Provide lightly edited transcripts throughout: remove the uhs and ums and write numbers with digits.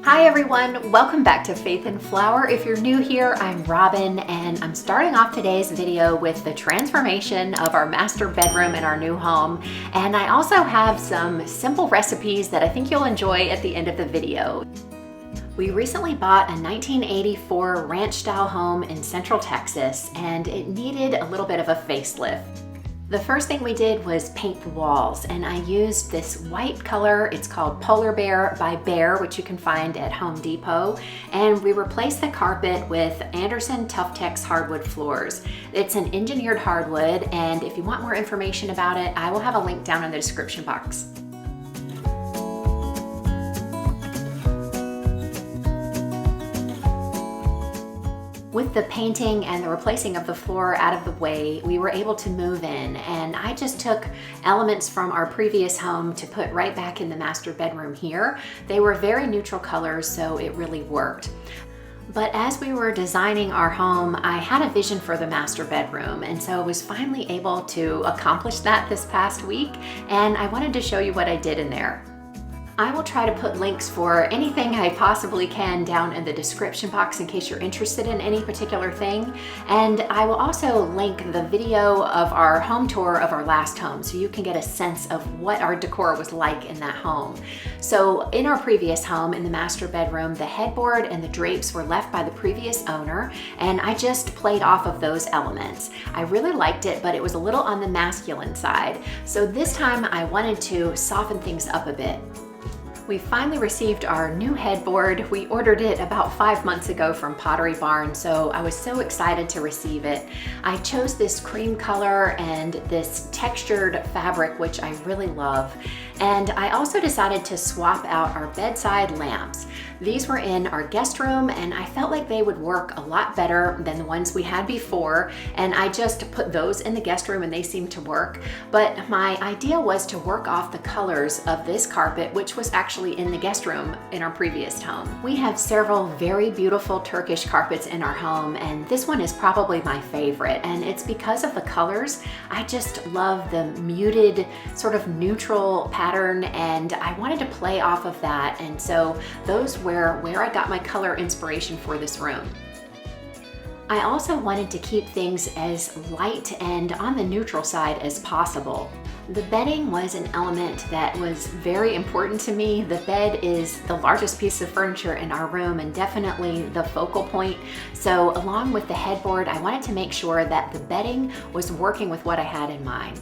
Hi everyone, welcome back to Faith in Flower. If you're new here, I'm Robin and I'm starting off today's video with the transformation of our master bedroom in our new home. And I also have some simple recipes that I think you'll enjoy at the end of the video. We recently bought a 1984 ranch-style home in Central Texas and it needed a little bit of a facelift. The first thing we did was paint the walls, and I used this white color. It's called Polar Bear by Behr, which you can find at Home Depot. And we replaced the carpet with Anderson Tuftex hardwood floors. It's an engineered hardwood, and if you want more information about it, I will have a link down in the description box. With the painting and the replacing of the floor out of the way, we were able to move in, and I just took elements from our previous home to put right back in the master bedroom here. They were very neutral colors, so it really worked. But as we were designing our home, I had a vision for the master bedroom, and so I was finally able to accomplish that this past week, and I wanted to show you what I did in there. I will try to put links for anything I possibly can down in the description box in case you're interested in any particular thing. And I will also link the video of our home tour of our last home so you can get a sense of what our decor was like in that home. So in our previous home, in the master bedroom, the headboard and the drapes were left by the previous owner, and I just played off of those elements. I really liked it, but it was a little on the masculine side. So this time I wanted to soften things up a bit. We finally received our new headboard. We ordered it about 5 months ago from Pottery Barn, so I was so excited to receive it. I chose this cream color and this textured fabric, which I really love. And I also decided to swap out our bedside lamps. These were in our guest room, and I felt like they would work a lot better than the ones we had before, and I just put those in the guest room and they seemed to work. But my idea was to work off the colors of this carpet, which was actually in the guest room in our previous home. We have several very beautiful Turkish carpets in our home, and this one is probably my favorite, and it's because of the colors. I just love the muted, sort of neutral pattern, and I wanted to play off of that, and so those were where I got my color inspiration for this room. I also wanted to keep things as light and on the neutral side as possible. The bedding was an element that was very important to me. The bed is the largest piece of furniture in our room and definitely the focal point. So along with the headboard, I wanted to make sure that the bedding was working with what I had in mind.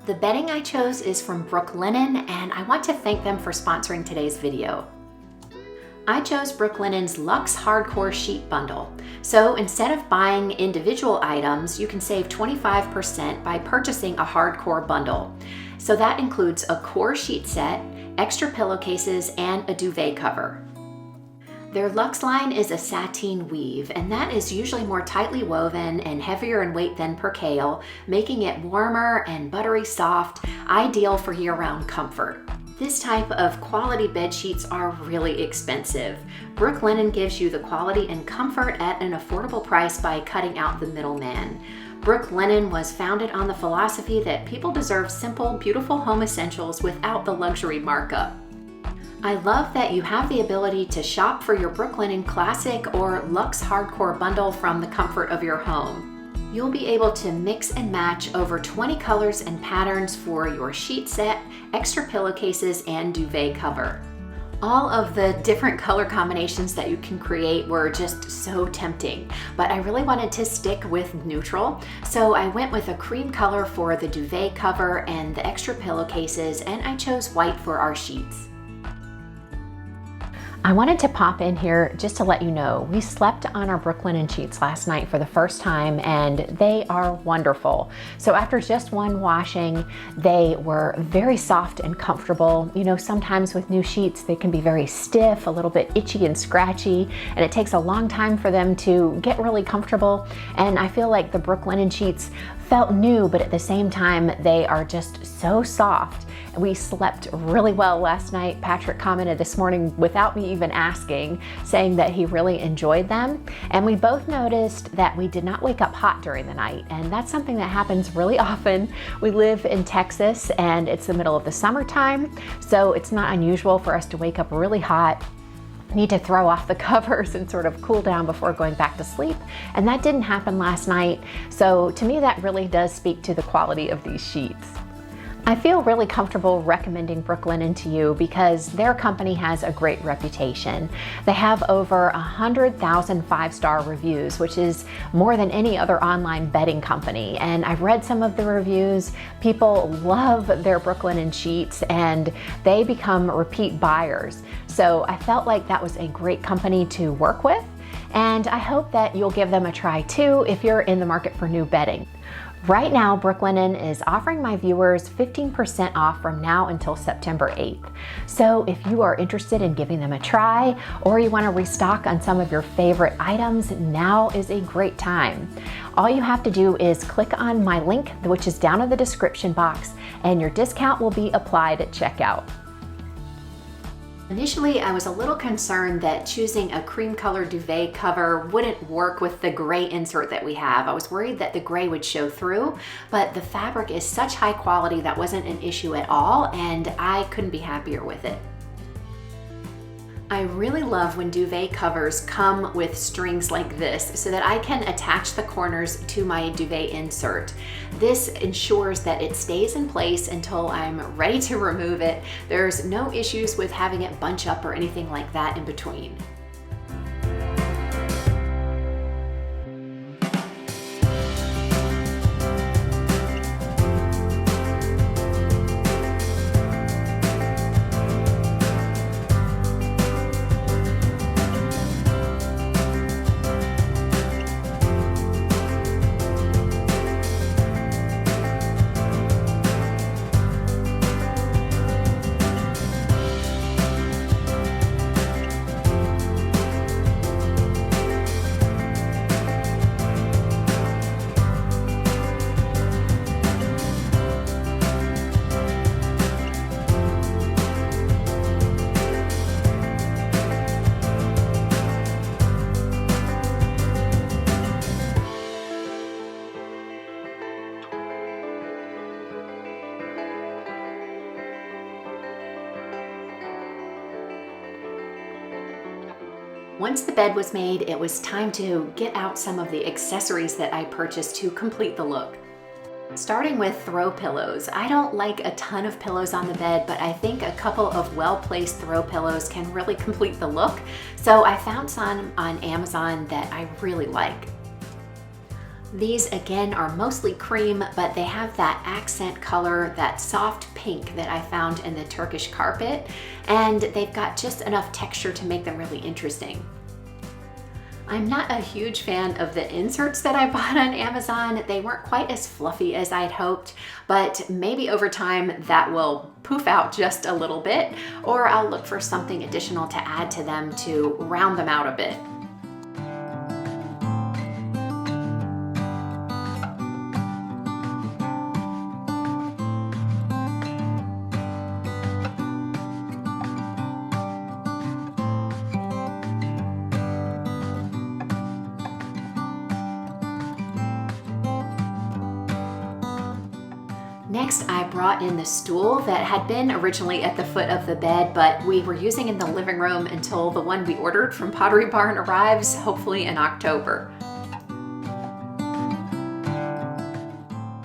The bedding I chose is from Brook Linen, and I want to thank them for sponsoring today's video. I chose Brook Linen's Luxe Hardcore Sheet Bundle. So instead of buying individual items, you can save 25% by purchasing a hardcore bundle. So that includes a core sheet set, extra pillowcases, and a duvet cover. Their Luxe line is a sateen weave, and that is usually more tightly woven and heavier in weight than percale, making it warmer and buttery soft, ideal for year-round comfort. This type of quality bed sheets are really expensive. Brook Linen gives you the quality and comfort at an affordable price by cutting out the middleman. Brook Linen was founded on the philosophy that people deserve simple, beautiful home essentials without the luxury markup. I love that you have the ability to shop for your Brook Linen Classic or Luxe Hardcore bundle from the comfort of your home. You'll be able to mix and match over 20 colors and patterns for your sheet set, extra pillowcases, and duvet cover. All of the different color combinations that you can create were just so tempting, but I really wanted to stick with neutral, so I went with a cream color for the duvet cover and the extra pillowcases, and I chose white for our sheets. I wanted to pop in here just to let you know, we slept on our Brooklinen sheets last night for the first time and they are wonderful. So after just one washing, they were very soft and comfortable. You know, sometimes with new sheets, they can be very stiff, a little bit itchy and scratchy, and it takes a long time for them to get really comfortable. And I feel like the Brooklinen sheets felt new, but at the same time, they are just so soft. We slept really well last night. Patrick commented this morning without me even asking, saying that he really enjoyed them. And we both noticed that we did not wake up hot during the night. And that's something that happens really often. We live in Texas and it's the middle of the summertime, so it's not unusual for us to wake up really hot, need to throw off the covers and sort of cool down before going back to sleep. And that didn't happen last night. So to me, that really does speak to the quality of these sheets. I feel really comfortable recommending Brooklinen to you because their company has a great reputation. They have over 100,000 5-star reviews, which is more than any other online bedding company. And I've read some of the reviews. People love their Brooklinen sheets and they become repeat buyers. So I felt like that was a great company to work with. And I hope that you'll give them a try too if you're in the market for new bedding. Right now, Brooklinen is offering my viewers 15% off from now until September 8th. So if you are interested in giving them a try or you want to restock on some of your favorite items, now is a great time. All you have to do is click on my link, which is down in the description box, and your discount will be applied at checkout. Initially, I was a little concerned that choosing a cream colored duvet cover wouldn't work with the gray insert that we have. I was worried that the gray would show through, but the fabric is such high quality that wasn't an issue at all, and I couldn't be happier with it. I really love when duvet covers come with strings like this so that I can attach the corners to my duvet insert. This ensures that it stays in place until I'm ready to remove it. There's no issues with having it bunch up or anything like that in between. Once the bed was made, it was time to get out some of the accessories that I purchased to complete the look. Starting with throw pillows. I don't like a ton of pillows on the bed, but I think a couple of well-placed throw pillows can really complete the look. So I found some on Amazon that I really like. These again are mostly cream, but they have that accent color, that soft pink that I found in the Turkish carpet, and they've got just enough texture to make them really interesting. I'm not a huge fan of the inserts that I bought on Amazon. They weren't quite as fluffy as I'd hoped, but maybe over time that will poof out just a little bit, or I'll look for something additional to add to them to round them out a bit. Next, I brought in the stool that had been originally at the foot of the bed, but we were using in the living room until the one we ordered from Pottery Barn arrives, hopefully in October.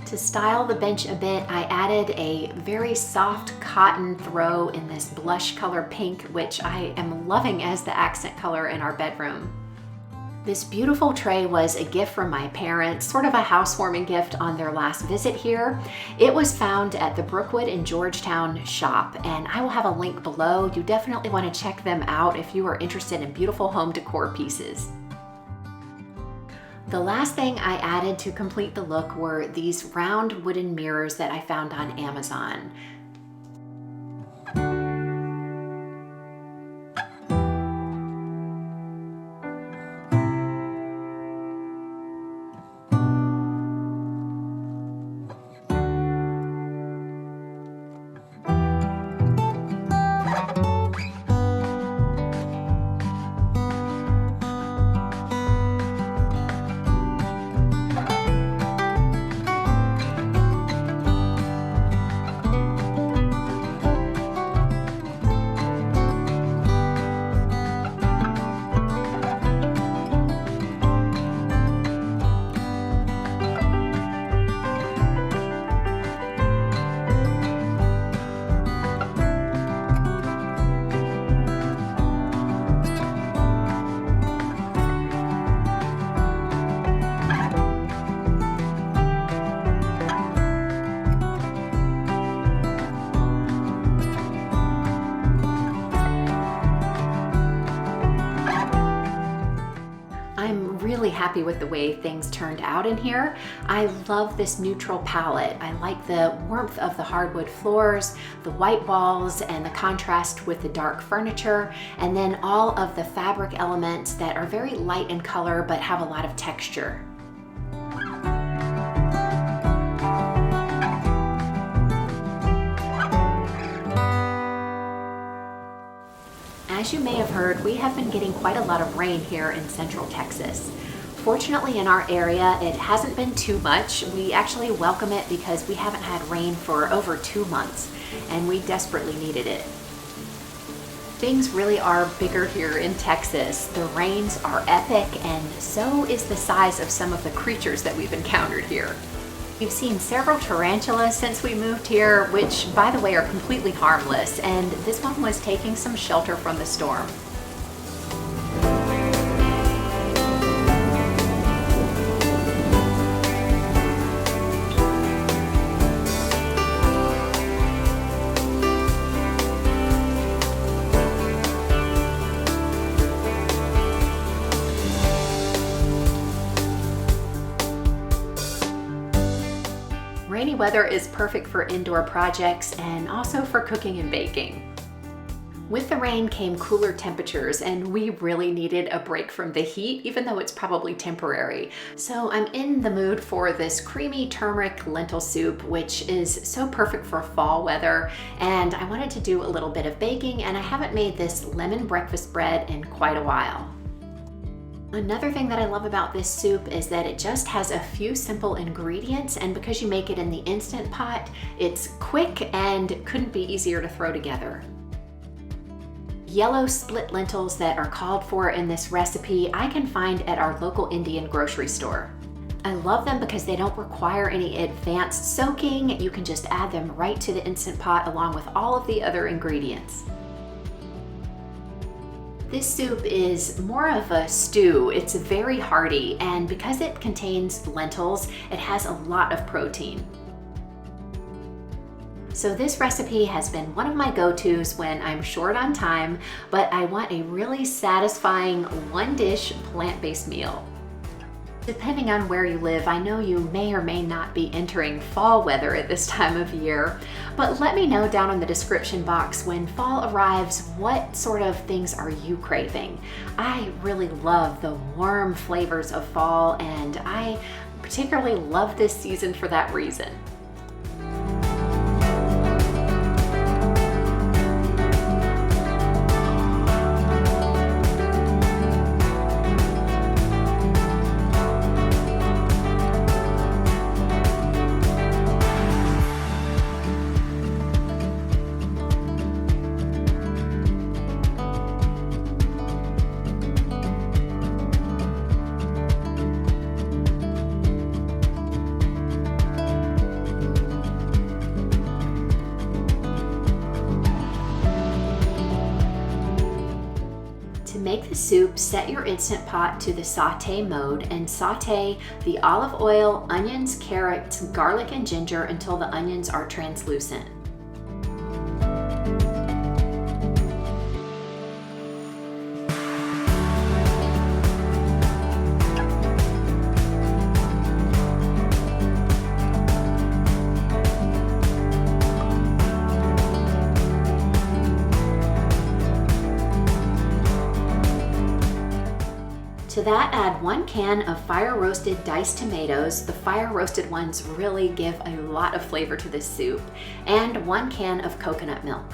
To style the bench a bit, I added a very soft cotton throw in this blush color pink, which I am loving as the accent color in our bedroom. This beautiful tray was a gift from my parents, sort of a housewarming gift on their last visit here. It was found at the Brookwood in Georgetown shop, and I will have a link below. You definitely want to check them out if you are interested in beautiful home decor pieces. The last thing I added to complete the look were these round wooden mirrors that I found on Amazon. Really happy with the way things turned out in here. I love this neutral palette. I like the warmth of the hardwood floors, the white walls, and the contrast with the dark furniture, and then all of the fabric elements that are very light in color but have a lot of texture. As you may have heard, we have been getting quite a lot of rain here in Central Texas. Fortunately, in our area, it hasn't been too much. We actually welcome it because we haven't had rain for over 2 months, and we desperately needed it. Things really are bigger here in Texas. The rains are epic, and so is the size of some of the creatures that we've encountered here. We've seen several tarantulas since we moved here, which, by the way, are completely harmless, and this one was taking some shelter from the storm. Rainy weather is perfect for indoor projects and also for cooking and baking. With the rain came cooler temperatures, and we really needed a break from the heat, even though it's probably temporary. So I'm in the mood for this creamy turmeric lentil soup, which is so perfect for fall weather. And I wanted to do a little bit of baking, and I haven't made this lemon breakfast bread in quite a while. Another thing that I love about this soup is that it just has a few simple ingredients, and because you make it in the Instant Pot, it's quick and couldn't be easier to throw together. Yellow split lentils that are called for in this recipe I can find at our local Indian grocery store. I love them because they don't require any advanced soaking. You can just add them right to the Instant Pot along with all of the other ingredients. This soup is more of a stew. It's very hearty, and because it contains lentils, it has a lot of protein. So this recipe has been one of my go-tos when I'm short on time, but I want a really satisfying one-dish plant-based meal. Depending on where you live, I know you may or may not be entering fall weather at this time of year, but let me know down in the description box when fall arrives, what sort of things are you craving? I really love the warm flavors of fall, and I particularly love this season for that reason. soup, set your Instant Pot to the saute mode and saute the olive oil, onions, carrots, garlic, and ginger until the onions are translucent. To that, add 1 can of fire-roasted diced tomatoes. The fire-roasted ones really give a lot of flavor to this soup. And 1 can of coconut milk.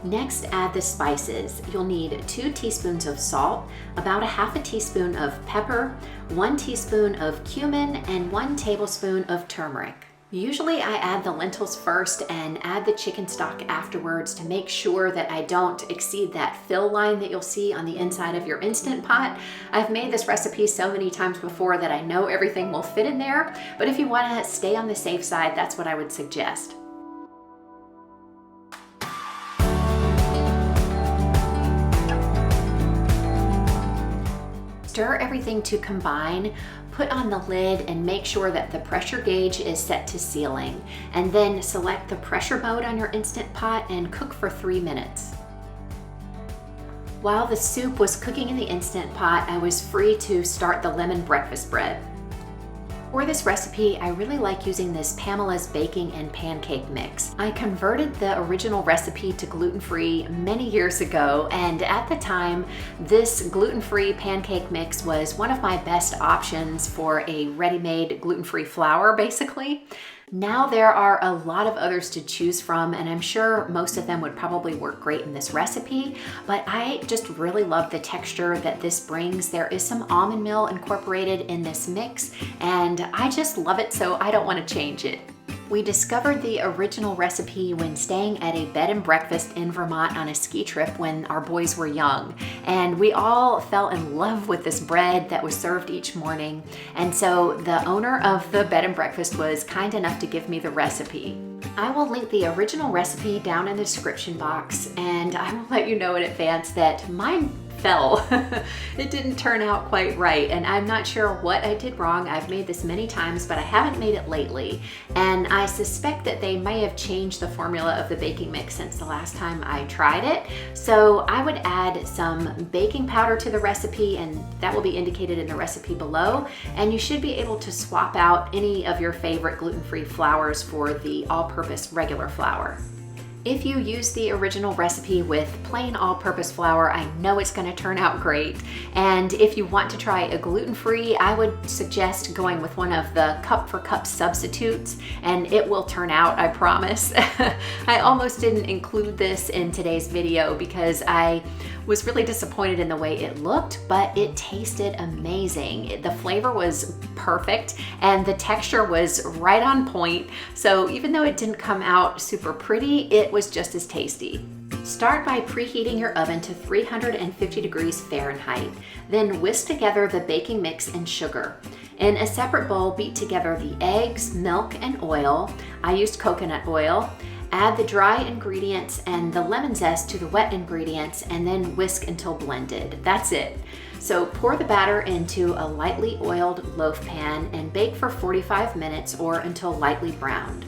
Next, add the spices. You'll need 2 teaspoons of salt, about a half a teaspoon of pepper, 1 teaspoon of cumin, and 1 tablespoon of turmeric. Usually I add the lentils first and add the chicken stock afterwards to make sure that I don't exceed that fill line that you'll see on the inside of your Instant Pot. I've made this recipe so many times before that I know everything will fit in there, but if you want to stay on the safe side, that's what I would suggest. Stir everything to combine, put on the lid and make sure that the pressure gauge is set to sealing, and then select the pressure mode on your Instant Pot and cook for 3 minutes. While the soup was cooking in the Instant Pot, I was free to start the lemon breakfast bread. For this recipe, I really like using this Pamela's baking and pancake mix. I converted the original recipe to gluten-free many years ago, and at the time, this gluten-free pancake mix was one of my best options for a ready-made gluten-free flour, basically. Now there are a lot of others to choose from, and I'm sure most of them would probably work great in this recipe, but I just really love the texture that this brings. There is some almond meal incorporated in this mix, and I just love it, so I don't want to change it. We discovered the original recipe when staying at a bed and breakfast in Vermont on a ski trip when our boys were young. And we all fell in love with this bread that was served each morning. And so the owner of the bed and breakfast was kind enough to give me the recipe. I will link the original recipe down in the description box, and I will let you know in advance that mine fell. It didn't turn out quite right, and I'm not sure what I did wrong. I've made this many times, but I haven't made it lately, and I suspect that they may have changed the formula of the baking mix since the last time I tried it. So I would add some baking powder to the recipe, and that will be indicated in the recipe below, and you should be able to swap out any of your favorite gluten-free flours for the all-purpose regular flour. If you use the original recipe with plain all-purpose flour, I know it's going to turn out great. And if you want to try a gluten-free, I would suggest going with one of the cup-for-cup substitutes, and it will turn out, I promise. I almost didn't include this in today's video because I was really disappointed in the way it looked, but it tasted amazing. The flavor was perfect and the texture was right on point. So even though it didn't come out super pretty, it was just as tasty. Start by preheating your oven to 350 degrees Fahrenheit. Then whisk together the baking mix and sugar. In a separate bowl, beat together the eggs, milk, and oil. I used coconut oil. Add the dry ingredients and the lemon zest to the wet ingredients, and then whisk until blended. That's it. So pour the batter into a lightly oiled loaf pan and bake for 45 minutes or until lightly browned.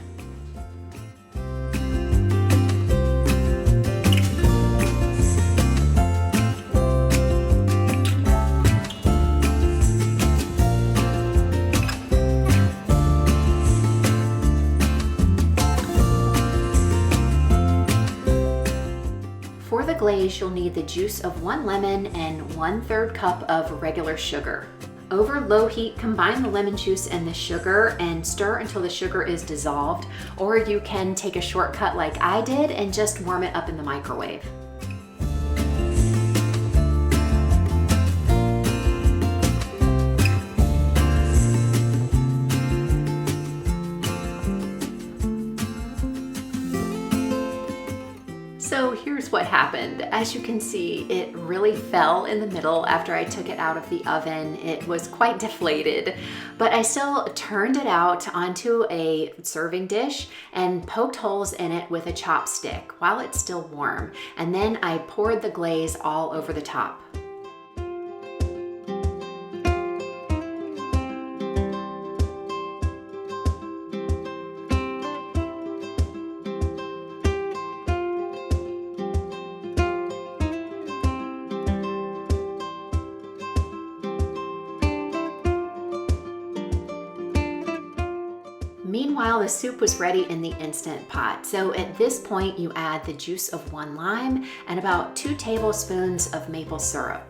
For the glaze, you'll need the juice of 1 lemon and 1/3 cup of regular sugar. Over low heat, combine the lemon juice and the sugar and stir until the sugar is dissolved, or you can take a shortcut like I did and just warm it up in the microwave. So here's is what happened. As you can see, it really fell in the middle after I took it out of the oven. It was quite deflated, but I still turned it out onto a serving dish and poked holes in it with a chopstick while it's still warm. And then I poured the glaze all over the top. Meanwhile, the soup was ready in the Instant Pot. So at this point, you add the juice of 1 lime and about 2 tablespoons of maple syrup.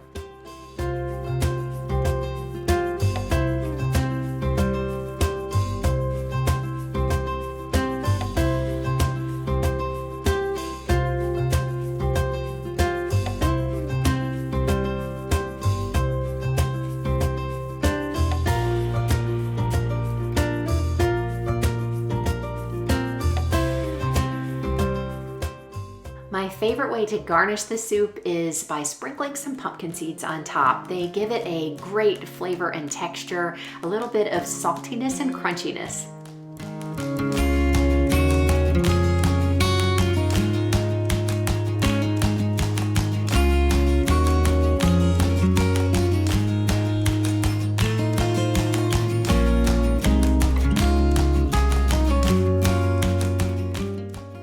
My favorite way to garnish the soup is by sprinkling some pumpkin seeds on top. They give it a great flavor and texture, a little bit of saltiness and crunchiness.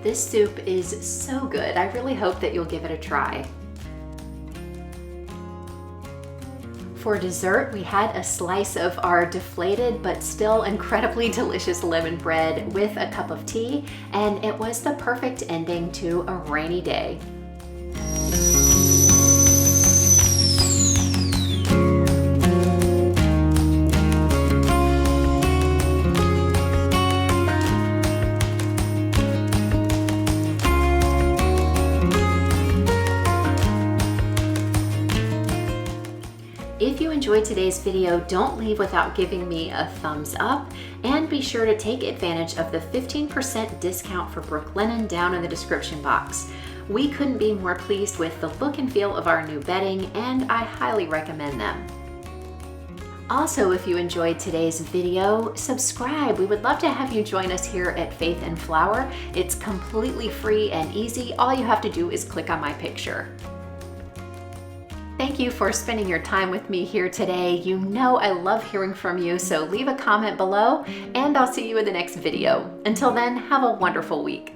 This soup is so good. I really hope that you'll give it a try. For dessert, we had a slice of our deflated but still incredibly delicious lemon bread with a cup of tea, and it was the perfect ending to a rainy day. If you enjoyed today's video, don't leave without giving me a thumbs up, and be sure to take advantage of the 15% discount for Brooklinen down in the description box. We couldn't be more pleased with the look and feel of our new bedding, and I highly recommend them. Also, if you enjoyed today's video, subscribe. We would love to have you join us here at Faith and Flower. It's completely free and easy. All you have to do is click on my picture. Thank you for spending your time with me here today. You know I love hearing from you, so leave a comment below, and I'll see you in the next video. Until then, have a wonderful week.